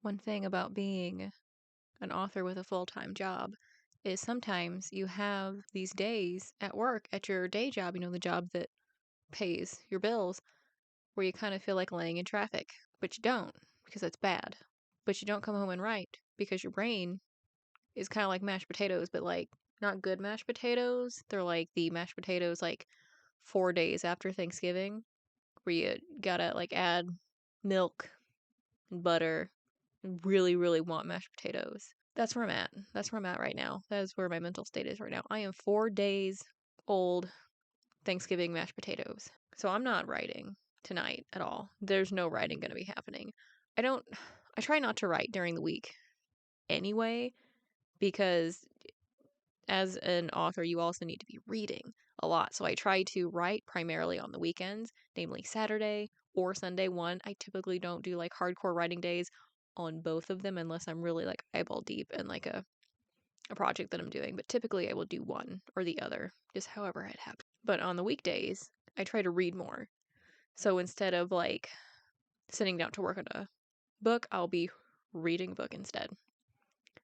One thing about being an author with a full-time job is sometimes you have these days at work, at your day job, the job that pays your bills, where you kind of feel like laying in traffic, but you don't because that's bad. But you don't come home and write because your brain is kind of like mashed potatoes, but like not good mashed potatoes. They're like the mashed potatoes like 4 days after Thanksgiving, where you gotta like add milk and butter and really, really want mashed potatoes. That's where I'm at. That's where I'm at right now. That is where my mental state is right now. I am 4 days old Thanksgiving mashed potatoes. So I'm not writing tonight at all. There's no writing going to be happening. I try not to write during the week anyway, because as an author, you also need to be reading a lot. So I try to write primarily on the weekends, namely Saturday or Sunday. I typically don't do like hardcore writing days on both of them unless I'm really like eyeball deep in like a project that I'm doing. But typically I will do one or the other, just however it happens. But on the weekdays, I try to read more. So instead of like sitting down to work on a book, I'll be reading a book instead.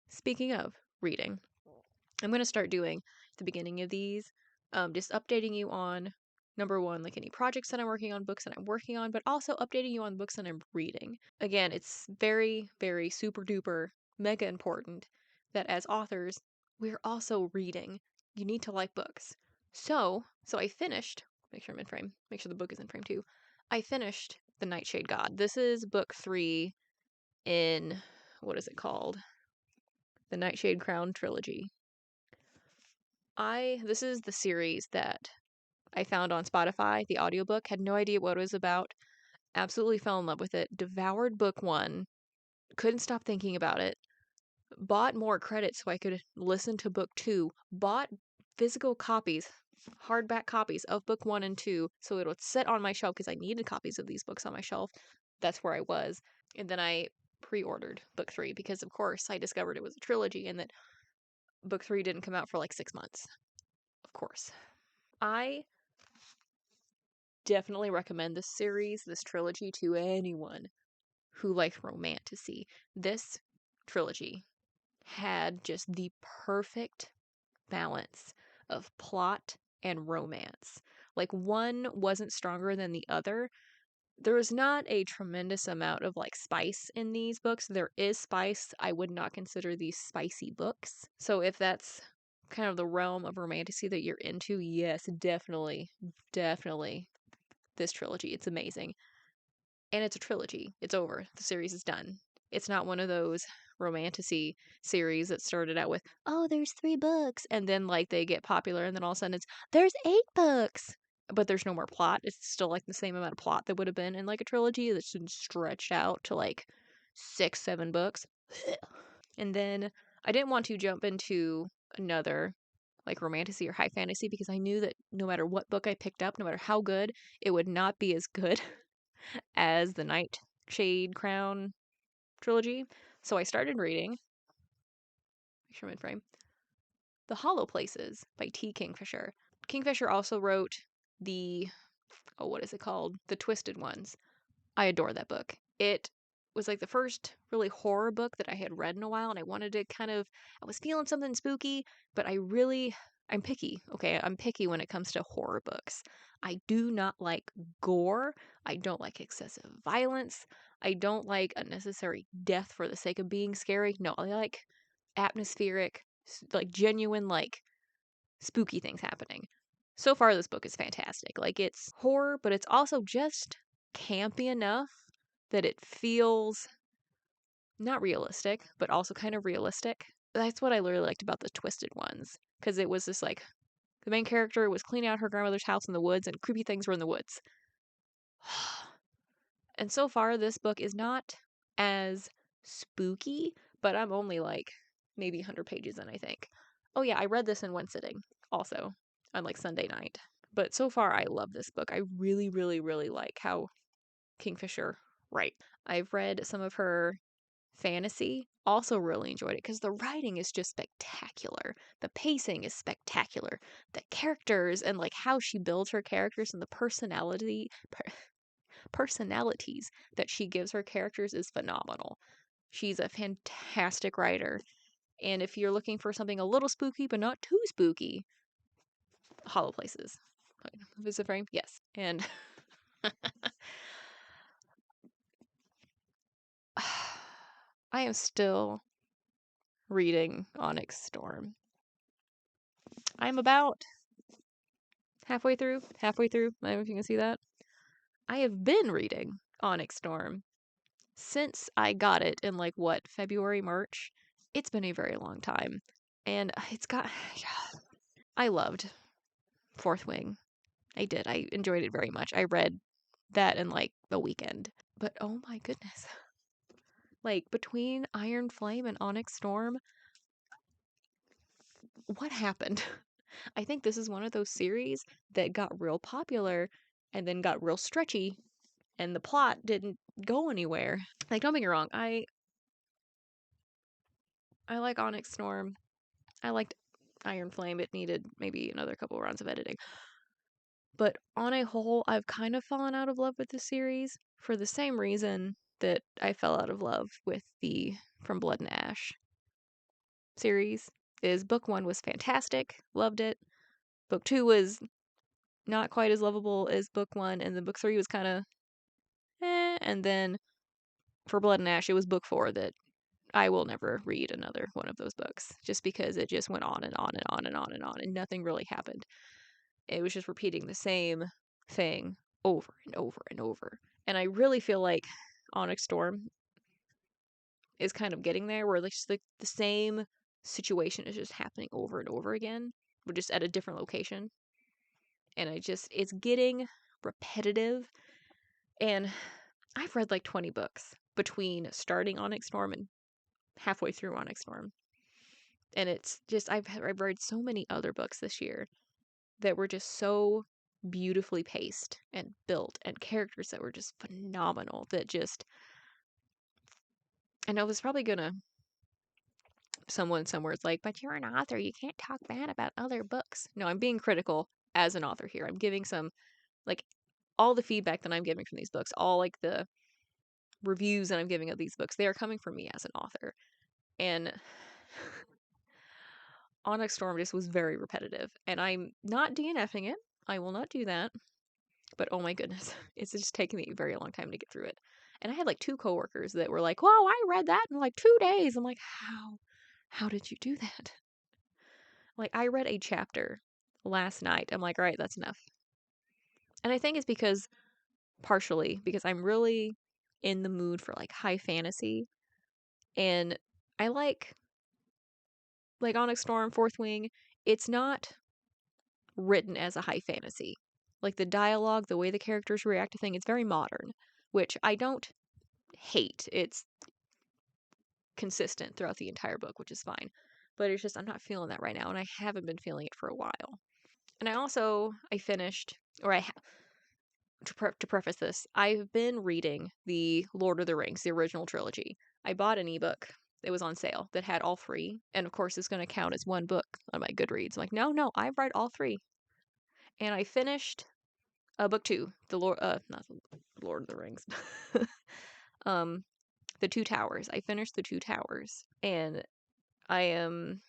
Speaking of reading, I'm going to start doing at the beginning of these, just updating you on number one, like any projects that I'm working on, books that I'm working on, but also updating you on books that I'm reading. Again, it's very, very super duper mega important that as authors, we're also reading. You need to like books. So I finished, make sure I'm in frame, make sure the book is in frame too. I finished The Nightshade God. This is book 3 in, what is it called? The Nightshade Crown trilogy. This is the series that I found on Spotify, the audiobook, had no idea what it was about, absolutely fell in love with it, devoured book 1, couldn't stop thinking about it, bought more credits so I could listen to book 2, bought physical copies, hardback copies of book 1 and 2, so it would sit on my shelf because I needed copies of these books on my shelf. That's where I was. And then I pre-ordered book 3 because, of course, I discovered it was a trilogy and that book 3 didn't come out for like 6 months. Of course. I definitely recommend this series, this trilogy, to anyone who likes romantasy. This trilogy had just the perfect balance of plot and romance. Like, one wasn't stronger than the other. There is not a tremendous amount of like spice in these books. There is spice. I would not consider these spicy books. So if that's kind of the realm of romantasy that you're into, yes, definitely this trilogy. It's amazing. And it's a trilogy. It's over. The series is done. It's not one of those romantasy series that started out with, oh, there's 3 books, and then like they get popular, and then all of a sudden it's, there's 8 books. But there's no more plot. It's still like the same amount of plot that would have been in like a trilogy that's been stretched out to like 6, 7 books. And then I didn't want to jump into another like romantasy or high fantasy because I knew that no matter what book I picked up, no matter how good, it would not be as good as the Nightshade Crown trilogy. So I started reading, make sure I'm in frame, The Hollow Places by T. Kingfisher. Kingfisher also wrote what is it called? The Twisted Ones. I adore that book. It was like the first really horror book that I had read in a while, and I wanted to I was feeling something spooky, but I'm picky, okay? I'm picky when it comes to horror books. I do not like gore. I don't like excessive violence. I don't like unnecessary death for the sake of being scary. No, I like atmospheric, like genuine, like spooky things happening. So far, this book is fantastic. Like, it's horror, but it's also just campy enough that it feels not realistic, but also kind of realistic. That's what I really liked about the Twisted Ones, because it was just like the main character was cleaning out her grandmother's house in the woods, and creepy things were in the woods. And so far, this book is not as spooky, but I'm only like maybe 100 pages in, I think. Oh, yeah, I read this in one sitting also on like Sunday night. But so far, I love this book. I really, really, really like how Kingfisher writes. I've read some of her fantasy, also really enjoyed it because the writing is just spectacular. The pacing is spectacular. The characters and like how she builds her characters and the personalities that she gives her characters is phenomenal. She's a fantastic writer. And if you're looking for something a little spooky but not too spooky, Hollow Places. Visit Frame? Yes. And I am still reading Onyx Storm. I'm about halfway through. I don't know if you can see that. I have been reading Onyx Storm since I got it in February, March. It's been a very long time. And I loved Fourth Wing. I did. I enjoyed it very much. I read that in a weekend. But oh my goodness. Between Iron Flame and Onyx Storm, what happened? I think this is one of those series that got real popular and then got real stretchy and the plot didn't go anywhere. Don't get me wrong, I like Onyx Storm. I liked Iron Flame. It needed maybe another couple rounds of editing. But on a whole, I've kind of fallen out of love with the series for the same reason that I fell out of love with the From Blood and Ash series. Is book 1 was fantastic, loved it. Book 2 was not quite as lovable as book 1, and then book 3 was kind of and then for Blood and Ash, it was book 4 that I will never read another one of those books, just because it just went on and on and on and on and on, and nothing really happened. It was just repeating the same thing over and over and over. And I really feel like Onyx Storm is kind of getting there, where the same situation is just happening over and over again, but just at a different location. And it's getting repetitive. And I've read 20 books between starting Onyx Storm and halfway through Onyx Storm. And it's just, I've read so many other books this year that were just so beautifully paced and built, and characters that were just phenomenal, that just, I know there's probably gonna, someone somewhere is like, but you're an author, you can't talk bad about other books. No, I'm being critical as an author here. I'm giving some, all the feedback that I'm giving from these books, all the reviews that I'm giving of these books, they are coming from me as an author. And Onyx Storm just was very repetitive, and I'm not DNFing it. I will not do that. But oh my goodness, it's just taken me a very long time to get through it. And I had 2 coworkers that were like, "Wow, I read that in 2 days." I'm like, "How? How did you do that?" I read a chapter last night. I'm like, "All right, that's enough." And I think it's partially because I'm really in the mood for high fantasy, and I like Onyx Storm, Fourth Wing. It's not written as a high fantasy. The dialogue, the way the characters react to things, it's very modern, which I don't hate. It's consistent throughout the entire book, which is fine. But it's just, I'm not feeling that right now, and I haven't been feeling it for a while. And I finished, to preface this, I've been reading the Lord of the Rings, the original trilogy. I bought an ebook. It was on sale that had all 3, and of course it's going to count as one book on my Goodreads. I'm like, no, I've read all 3. And I finished book 2, not the Lord of the Rings. The Two Towers. I finished The Two Towers, and I am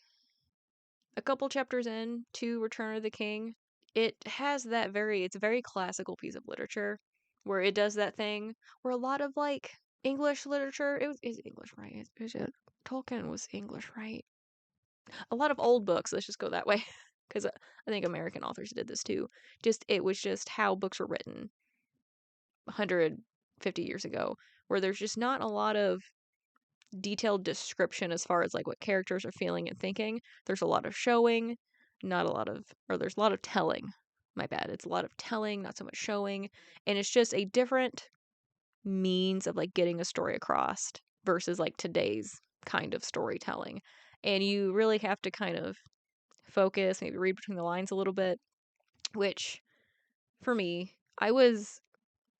a couple chapters in to Return of the King. It has it's a very classical piece of literature, where it does that thing where a lot of English literature, is English, right? Tolkien was English, right? A lot of old books, let's just go that way, because I think American authors did this too. It was just how books were written 150 years ago, where there's just not a lot of detailed description as far as what characters are feeling and thinking. There's a lot of showing, there's a lot of telling. My bad. It's a lot of telling, not so much showing. And it's just a different means of getting a story across versus today's kind of storytelling. And you really have to kind of focus, maybe read between the lines a little bit, which for me, I was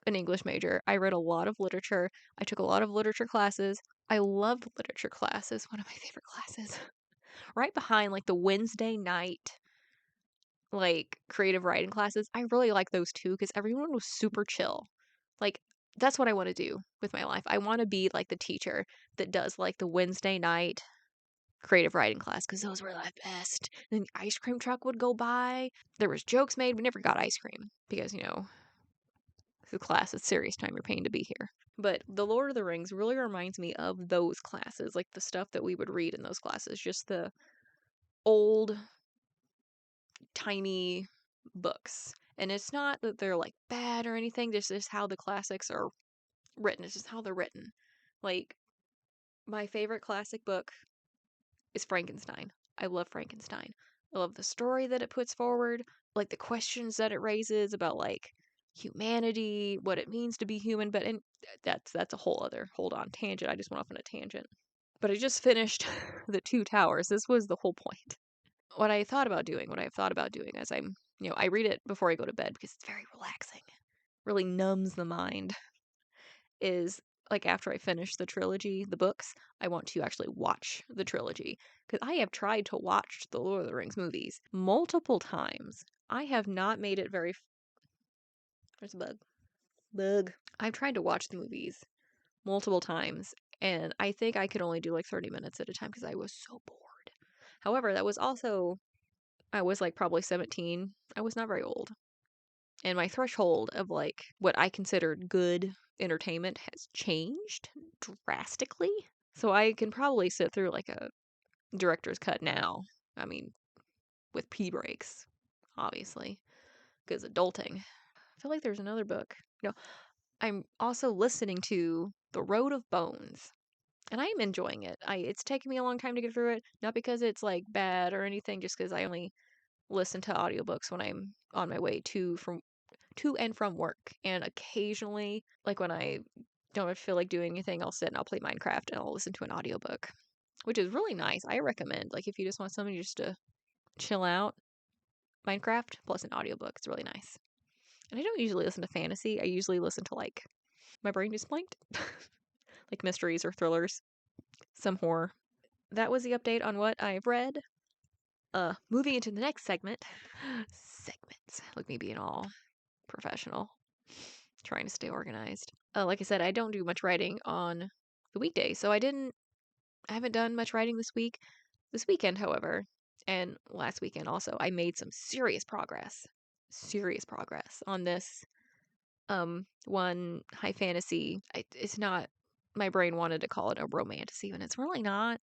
an English major. I read a lot of literature. I took a lot of literature classes. I loved literature classes, one of my favorite classes. Right behind the Wednesday night creative writing classes. I really like those too, because everyone was super chill. that's what I want to do with my life. I want to be like the teacher that does like the Wednesday night creative writing class, because those were the best. Then the ice cream truck would go by. There was jokes made. We never got ice cream because, the class is serious time. You're paying to be here. But The Lord of the Rings really reminds me of those classes, like the stuff that we would read in those classes, just the old, tiny books. And it's not that they're like bad or anything, this is how the classics are written. It's just how they're written. Like, my favorite classic book is Frankenstein. I love Frankenstein. I love the story that it puts forward, like the questions that it raises about like humanity, what it means to be human. But and that's a whole other tangent. I just went off on a tangent. But I just finished The Two Towers. This was the whole point. What I've thought about doing as I read it before I go to bed because it's very relaxing. Really numbs the mind. Is like after I finish the trilogy, the books, I want to actually watch the trilogy. Because I have tried to watch the Lord of the Rings movies multiple times. I have not made it very. There's a bug. Bug. I've tried to watch the movies multiple times, and I think I could only do like 30 minutes at a time because I was so bored. However, that was also, I was like probably 17. I was not very old. And my threshold of like what I considered good entertainment has changed drastically. So I can probably sit through like a director's cut now. I mean, with pee breaks, obviously, because adulting. I feel like there's another book. No, I'm also listening to The Road of Bones, and I am enjoying it. It's taken me a long time to get through it, not because it's like bad or anything, just because I only listen to audiobooks when I'm on my way to and from work, and occasionally, like when I don't feel like doing anything, I'll sit and I'll play Minecraft and I'll listen to an audiobook, which is really nice. I recommend, like, if you just want something just to chill out, Minecraft plus an audiobook. It's really nice. And I don't usually listen to fantasy. I usually listen to, like, my brain just blanked. Like mysteries or thrillers, some horror. That was the update on what I've read. Moving into the next segment. Segments. Look, me being all professional. Trying to stay organized. Like I said, I don't do much writing on the weekdays, so I haven't done much writing this week. This weekend, however, and last weekend also, I made some serious progress. Serious progress on this one high fantasy. It's not, my brain wanted to call it a romantasy, and it's really not.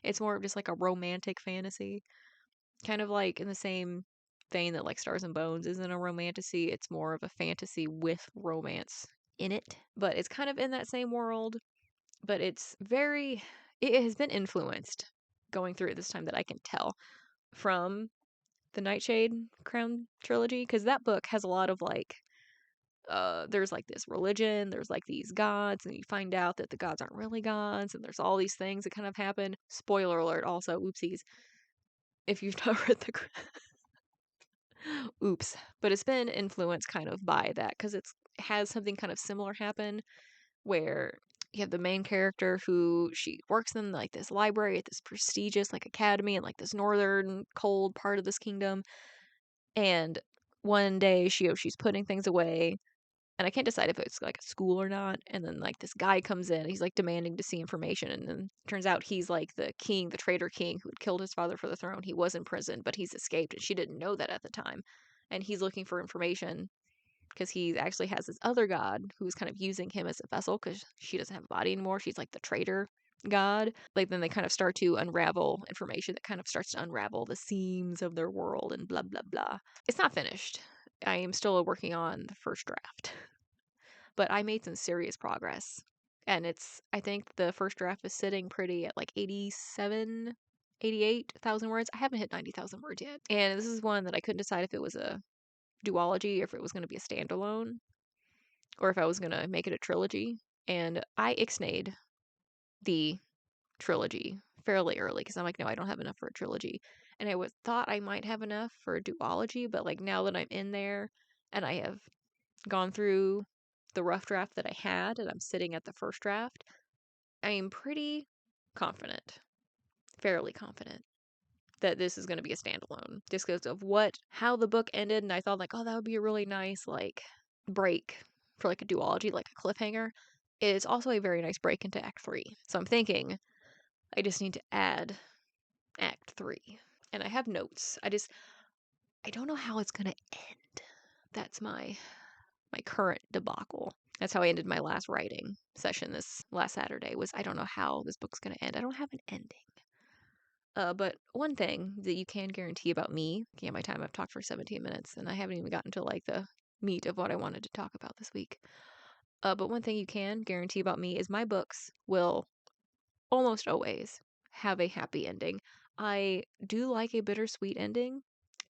It's more of just like a romantic fantasy. Kind of like in the same vein that like Stars and Bones isn't a romantasy, it's more of a fantasy with romance in it. But it's kind of in that same world, but it has been influenced going through it this time that I can tell from the Nightshade Crown trilogy, because that book has a lot of like there's like this religion, there's like these gods, and you find out that the gods aren't really gods, and there's all these things that kind of happen. Spoiler alert, also, oopsies. If you've not read the oops, but it's been influenced kind of by that because it has something kind of similar happen where you have the main character who she works in like this library at this prestigious like academy in like this northern cold part of this kingdom, and one day she's putting things away, and I can't decide if it's like a school or not, and then like this guy comes in, he's like demanding to see information, and then turns out he's like the king, the traitor king who had killed his father for the throne. He was in prison, but he's escaped, and she didn't know that at the time, and he's looking for information because he actually has this other god who's kind of using him as a vessel because she doesn't have a body anymore. She's like the traitor god. Like then they kind of start to unravel information that kind of starts to unravel the seams of their world and blah blah blah. It's not finished. I am still working on the first draft. But I made some serious progress. And I think the first draft is sitting pretty at like 88,000 words. I haven't hit 90,000 words yet. And this is one that I couldn't decide if it was a duology or if it was going to be a standalone or if I was going to make it a trilogy. And I ixnayed the trilogy fairly early because I'm like, no, I don't have enough for a trilogy. And thought I might have enough for a duology, but like now that I'm in there and I have gone through the rough draft that I had and I'm sitting at the first draft, I am pretty confident, fairly confident that this is going to be a standalone just because of how the book ended. And I thought like, oh, that would be a really nice like break for like a duology, like a cliffhanger, is also a very nice break into Act 3. So I'm thinking I just need to add Act 3. And I have notes. I don't know how it's gonna end. That's my current debacle. That's how I ended my last writing session this last Saturday, was I don't know how this book's gonna end. I don't have an ending. But one thing that you can guarantee about me, yeah, my time, I've talked for 17 minutes and I haven't even gotten to like the meat of what I wanted to talk about this week. But one thing you can guarantee about me is my books will almost always have a happy ending. I do like a bittersweet ending.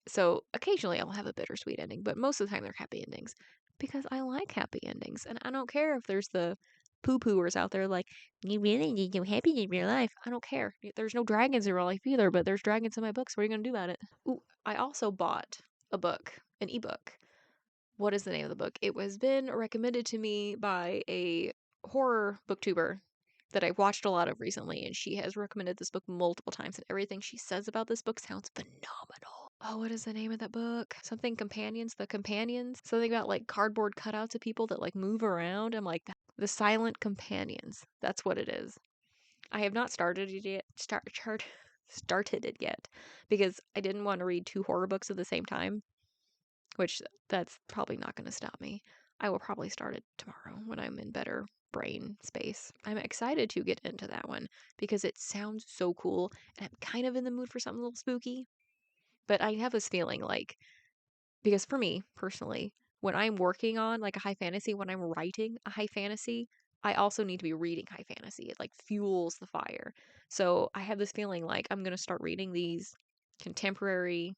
So occasionally I'll have a bittersweet ending, but most of the time they're happy endings because I like happy endings. And I don't care if there's the poo-pooers out there like, you really need to happy in your life. I don't care. There's no dragons in real life either, but there's dragons in my books. What are you going to do about it? Ooh, I also bought a book, an ebook. What is the name of the book? It was been recommended to me by a horror booktuber that I've watched a lot of recently, and she has recommended this book multiple times, and everything she says about this book sounds phenomenal. Oh, what is the name of that book? Something Companions? The Companions? Something about like cardboard cutouts of people that like move around. I'm like, The Silent Companions. That's what it is. I have not started it yet. Started it yet because I didn't want to read two horror books at the same time, which that's probably not going to stop me. I will probably start it tomorrow when I'm in better brain space. I'm excited to get into that one because it sounds so cool and I'm kind of in the mood for something a little spooky. But I have this feeling like, because for me personally, when I'm working on like a high fantasy, when I'm writing a high fantasy, I also need to be reading high fantasy. It like fuels the fire. So I have this feeling like I'm going to start reading these contemporary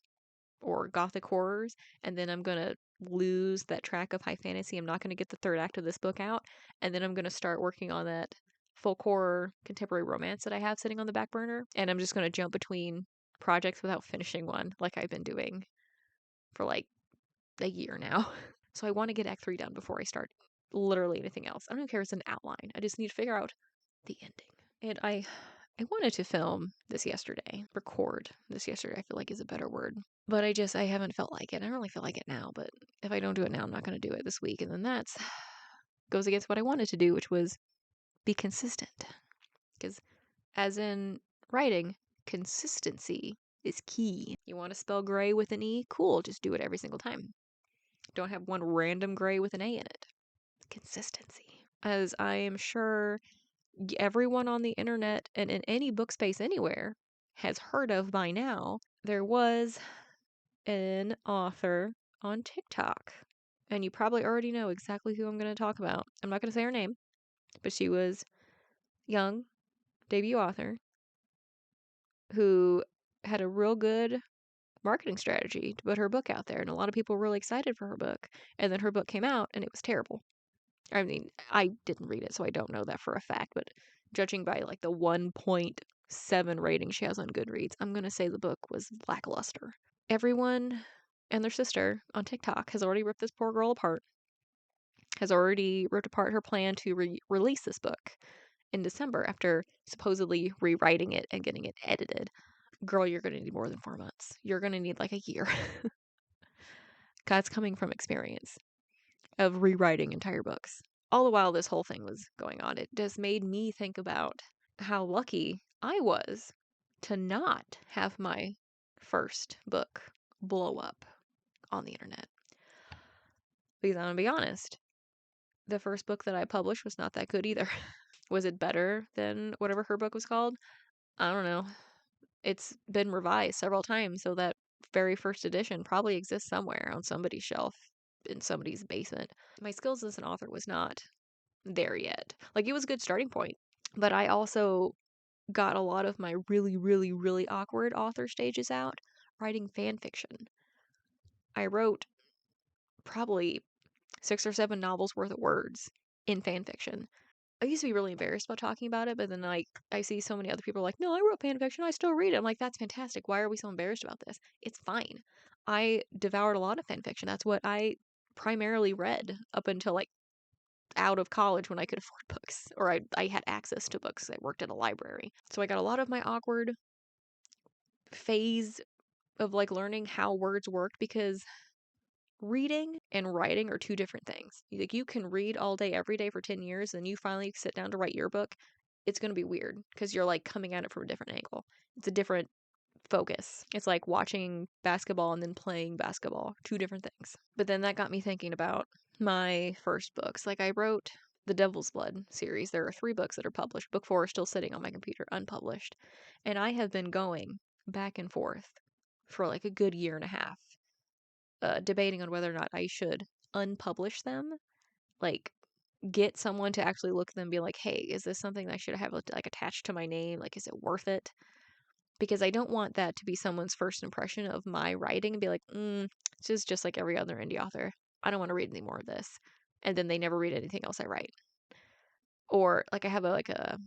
or gothic horrors, and then I'm going to lose that track of high fantasy. I'm not going to get the third act of this book out, and then I'm going to start working on that folk horror contemporary romance that I have sitting on the back burner, and I'm just going to jump between projects without finishing one like I've been doing for like a year now. So I want to get Act 3 done before I start literally anything else. I don't care if it's an outline. I just need to figure out the ending. And I wanted to film this yesterday, record this yesterday, I feel like is a better word. But I haven't felt like it. I don't really feel like it now, but if I don't do it now, I'm not going to do it this week. And then that's goes against what I wanted to do, which was be consistent. Because as in writing, consistency is key. You want to spell gray with an E? Cool, just do it every single time. Don't have one random gray with an A in it. Consistency. As I am sure everyone on the internet and in any book space anywhere has heard of by now, there was an author on TikTok. And you probably already know exactly who I'm going to talk about. I'm not going to say her name, but she was young debut author who had a real good marketing strategy to put her book out there. And a lot of people were really excited for her book. And then her book came out and it was terrible. I mean, I didn't read it, so I don't know that for a fact, but judging by like the 1.7 rating she has on Goodreads, I'm going to say the book was lackluster. Everyone and their sister on TikTok has already ripped this poor girl apart, has already ripped apart her plan to release this book in December after supposedly rewriting it and getting it edited. Girl, you're going to need more than 4 months. You're going to need like a year. God's coming from experience of rewriting entire books. All the while this whole thing was going on, it just made me think about how lucky I was to not have my first book blow up on the internet. Because I'm gonna be honest, the first book that I published was not that good either. Was it better than whatever her book was called? I don't know. It's been revised several times, so that very first edition probably exists somewhere on somebody's shelf in somebody's basement. My skills as an author was not there yet. Like, it was a good starting point, but I also got a lot of my really, really, really awkward author stages out writing fan fiction. I wrote probably 6 or 7 novels worth of words in fan fiction. I used to be really embarrassed about talking about it, but then like I see so many other people are like, no, I wrote fan fiction, I still read it. I'm like, that's fantastic. Why are we so embarrassed about this? It's fine. I devoured a lot of fan fiction. That's what I primarily read up until like out of college when I could afford books, or I had access to books. I worked at a library. So I got a lot of my awkward phase of like learning how words worked because reading and writing are two different things. Like, you can read all day, every day for 10 years, and you finally sit down to write your book. It's going to be weird because you're like coming at it from a different angle. It's a different focus. It's like watching basketball and then playing basketball, two different things. But then that got me thinking about my first books. Like, I wrote the Devil's Blood series. There are 3 books that are published. Book 4 is still sitting on my computer unpublished. And I have been going back and forth for like a good year and a half, debating on whether or not I should unpublish them. Like, get someone to actually look at them and be like, hey, is this something that I should have like attached to my name? Like, is it worth it? Because I don't want that to be someone's first impression of my writing and be like, this is just like every other indie author. I don't want to read any more of this. And then they never read anything else I write. Or like I have a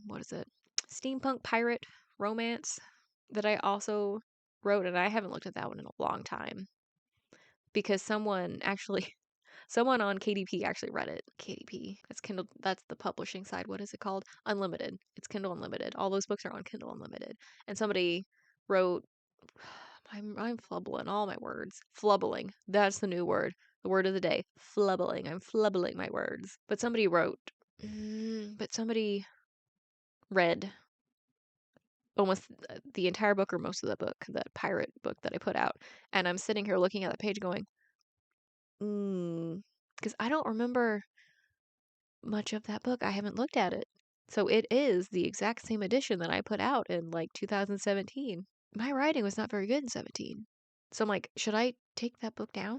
what is it? Steampunk pirate romance that I also wrote, and I haven't looked at that one in a long time because someone on KDP actually read it. KDP, that's Kindle, that's the publishing side. What is it called? Unlimited. It's Kindle Unlimited. All those books are on Kindle Unlimited. And somebody wrote, I'm flubbling all my words. Flubbling. That's the new word. The word of the day. Flubbling. I'm flubbling my words. But somebody read almost the entire book or most of the book, that pirate book that I put out. And I'm sitting here looking at the page going, because I don't remember much of that book. I haven't looked at it. So it is the exact same edition that I put out in like 2017. My writing was not very good in 17. So I'm like, should I take that book down?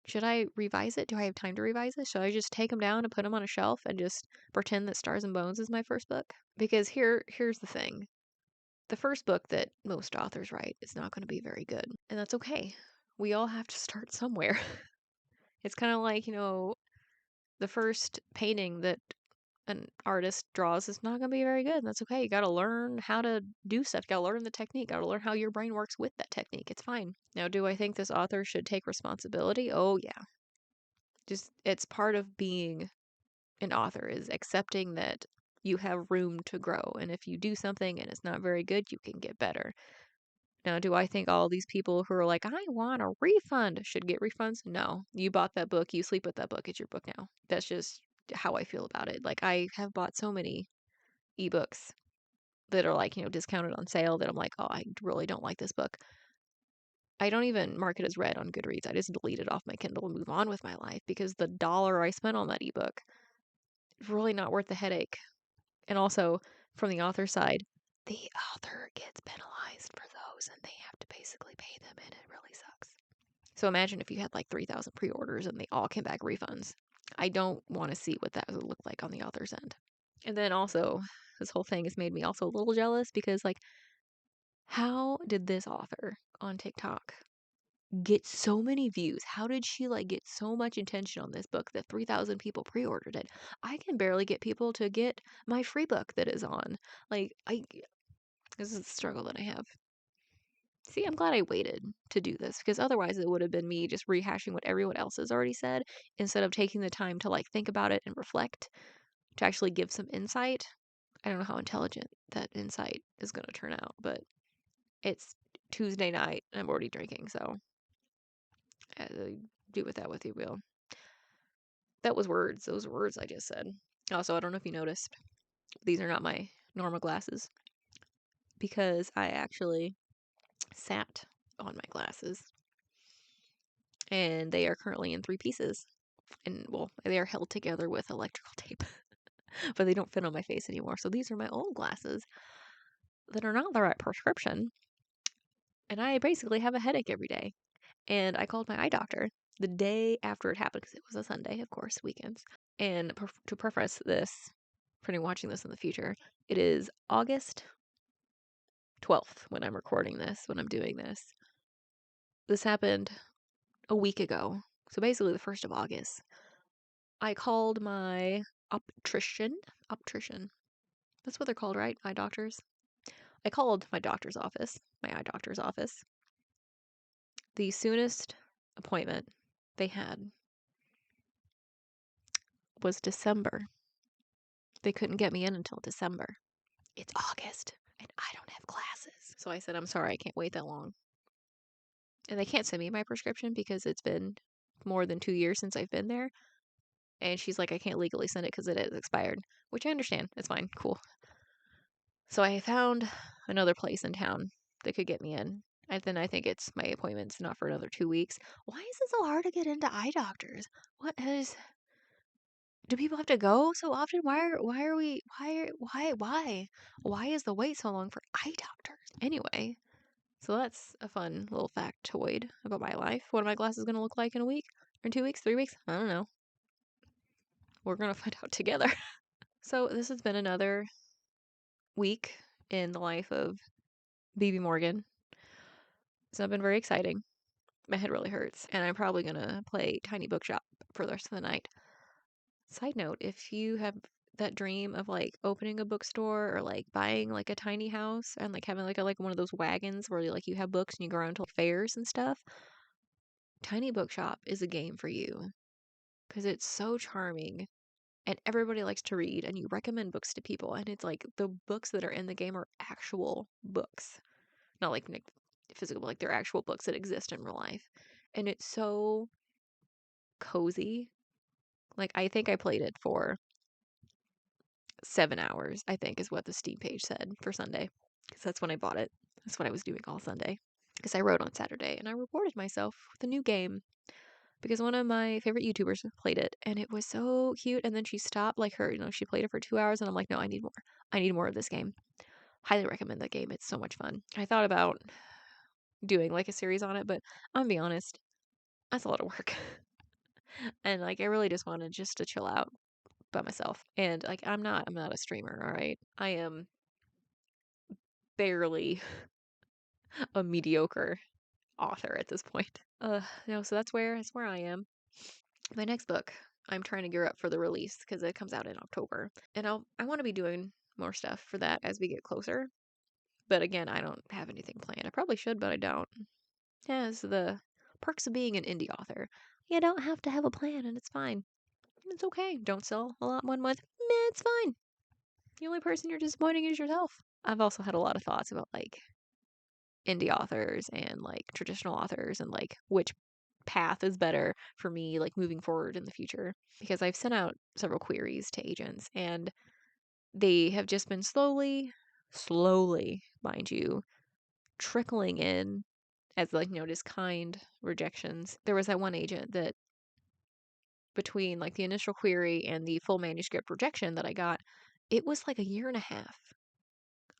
Should I revise it? Do I have time to revise it? Should I just take them down and put them on a shelf and just pretend that Stars and Bones is my first book? Because here's the thing. The first book that most authors write is not going to be very good. And that's okay. We all have to start somewhere. It's kind of like, the first painting that an artist draws is not going to be very good. And that's okay. You got to learn how to do stuff. You got to learn the technique. Got to learn how your brain works with that technique. It's fine. Now, do I think this author should take responsibility? Oh, yeah. Just, it's part of being an author, is accepting that you have room to grow. And if you do something and it's not very good, you can get better. Now, do I think all these people who are like, I want a refund, should get refunds? No. You bought that book. You sleep with that book. It's your book now. That's just how I feel about it. Like, I have bought so many ebooks that are like, discounted on sale that I'm like, oh, I really don't like this book. I don't even mark it as read on Goodreads. I just delete it off my Kindle and move on with my life because the dollar I spent on that ebook is really not worth the headache. And also, from the author side, the author gets penalized for those and they have to basically pay them, and it really sucks. So imagine if you had like 3,000 pre-orders and they all came back refunds. I don't want to see what that would look like on the author's end. And then also, this whole thing has made me also a little jealous because, like, how did this author on TikTok get so many views? How did she like get so much attention on this book that 3,000 people pre-ordered it? I can barely get people to get my free book that is on. Like, this is the struggle that I have. See, I'm glad I waited to do this because otherwise it would have been me just rehashing what everyone else has already said instead of taking the time to like think about it and reflect to actually give some insight. I don't know how intelligent that insight is going to turn out, but it's Tuesday night and I'm already drinking, so do with that what you will. That was words. Those were words I just said. Also, I don't know if you noticed, these are not my normal glasses because I actually sat on my glasses and they are currently in 3 pieces. And well, they are held together with electrical tape, but they don't fit on my face anymore. So these are my old glasses that are not the right prescription. And I basically have a headache every day. And I called my eye doctor the day after it happened because it was a Sunday, of course, weekends. And to preface this, for anyone watching this in the future, it is August 12th when I'm recording this, when I'm doing this. This happened a week ago. So basically the 1st of August. I called my optician. That's what they're called, right? Eye doctors. I called my doctor's office, my eye doctor's office. The soonest appointment they had was December. They couldn't get me in until December. It's August, and I don't have glasses. So I said, I'm sorry, I can't wait that long. And they can't send me my prescription because it's been more than 2 years since I've been there. And she's like, I can't legally send it because it is expired, which I understand. It's fine. Cool. So I found another place in town that could get me in. And then I think it's my appointment's not for another 2 weeks. Why is it so hard to get into eye doctors? Do people have to go so often? Why is the wait so long for eye doctors? Anyway, so that's a fun little factoid about my life. What are my glasses going to look like in a week? Or in 2 weeks? 3 weeks? I don't know. We're going to find out together. So this has been another week in the life of BB Morgan. It's not been very exciting. My head really hurts, and I'm probably going to play Tiny Bookshop for the rest of the night. Side note, if you have that dream of like opening a bookstore or like buying like a tiny house and like having like one of those wagons where like you have books and you go around to like, fairs and stuff, Tiny Bookshop is a game for you because it's so charming and everybody likes to read and you recommend books to people and it's like the books that are in the game are actual books, not like physical, but like they're actual books that exist in real life, and it's so cozy. Like I think I played it for 7 hours, I think is what the Steam page said for Sunday, because that's when I bought it. That's what I was doing all Sunday, because I wrote on Saturday and I rewarded myself with a new game because one of my favorite YouTubers played it and it was so cute, and then she stopped, like she played it for 2 hours and I'm like, no, I need more. I need more of this game. Highly recommend that game. It's so much fun. I thought about doing like a series on it, but I'm gonna be honest, that's a lot of work. And like I really just wanted just to chill out by myself. And like I'm not a streamer, all right? I am barely a mediocre author at this point. No, so that's where I am. My next book, I'm trying to gear up for the release because it comes out in October. And I want to be doing more stuff for that as we get closer. But again, I don't have anything planned. I probably should, but I don't. Yeah, it's the perks of being an indie author. You don't have to have a plan and it's fine. It's okay. Don't sell a lot one month. Meh, it's fine. The only person you're disappointing is yourself. I've also had a lot of thoughts about like indie authors and like traditional authors and like which path is better for me like moving forward in the future, because I've sent out several queries to agents and they have just been slowly, mind you, trickling in as like just kind rejections. There was that one agent that between like the initial query and the full manuscript rejection that I got, it was like a year and a half.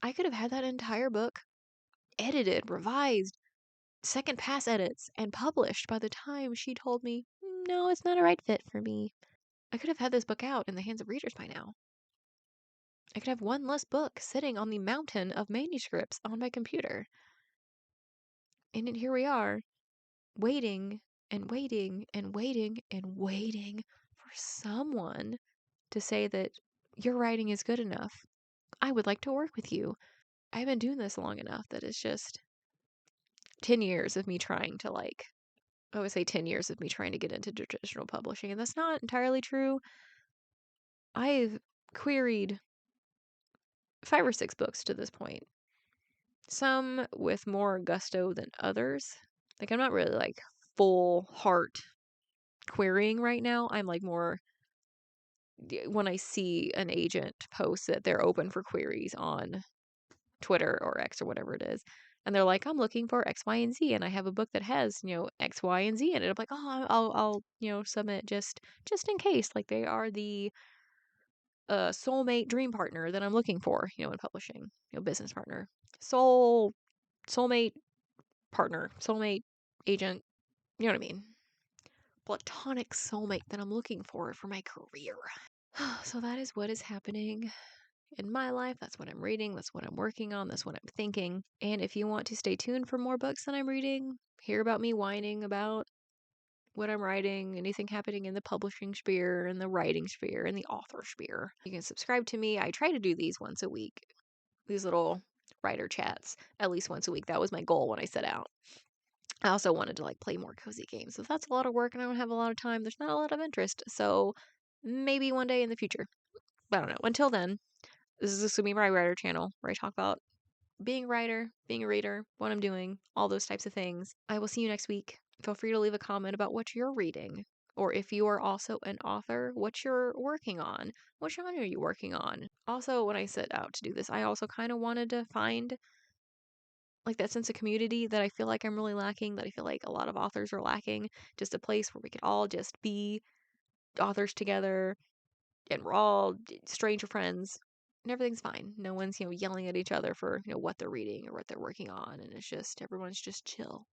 I could have had that entire book edited, revised, second pass edits, and published by the time she told me, no, it's not a right fit for me. I could have had this book out in the hands of readers by now. I could have one less book sitting on the mountain of manuscripts on my computer. And then here we are, waiting and waiting and waiting and waiting for someone to say that your writing is good enough. I would like to work with you. I've been doing this long enough that it's just 10 years of me trying to I would say 10 years of me trying to get into traditional publishing, and that's not entirely true. I've queried 5 or 6 books to this point. Some with more gusto than others. Like I'm not really like full heart querying right now. I'm like more when I see an agent post that they're open for queries on Twitter or X or whatever it is, and they're like, I'm looking for X, Y, and Z, and I have a book that has, X, Y, and Z in it. I'm like, oh, I'll submit just in case. Like they are the soulmate dream partner that I'm looking for, in publishing, business partner, soulmate partner, soulmate agent, you know what I mean? Platonic soulmate that I'm looking for my career. So that is what is happening in my life. That's what I'm reading. That's what I'm working on. That's what I'm thinking. And if you want to stay tuned for more books that I'm reading, hear about me whining about what I'm writing, anything happening in the publishing sphere, and the writing sphere, and the author sphere, you can subscribe to me. I try to do these once a week, these little writer chats, at least once a week. That was my goal when I set out. I also wanted to like play more cozy games. If that's a lot of work and I don't have a lot of time, there's not a lot of interest. So maybe one day in the future. I don't know. Until then, this is going to be my writer channel where I talk about being a writer, being a reader, what I'm doing, all those types of things. I will see you next week. Feel free to leave a comment about what you're reading. Or if you are also an author, what you're working on. What genre are you working on? Also, when I set out to do this, I also kind of wanted to find like that sense of community that I feel like I'm really lacking, that I feel like a lot of authors are lacking. Just a place where we could all just be authors together and we're all stranger friends and everything's fine. No one's, yelling at each other for, what they're reading or what they're working on. And it's just, everyone's just chill.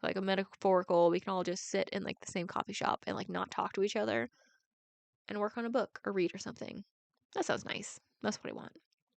Like a metaphorical, we can all just sit in like the same coffee shop and like not talk to each other and work on a book or read or something. That sounds nice. That's what I want.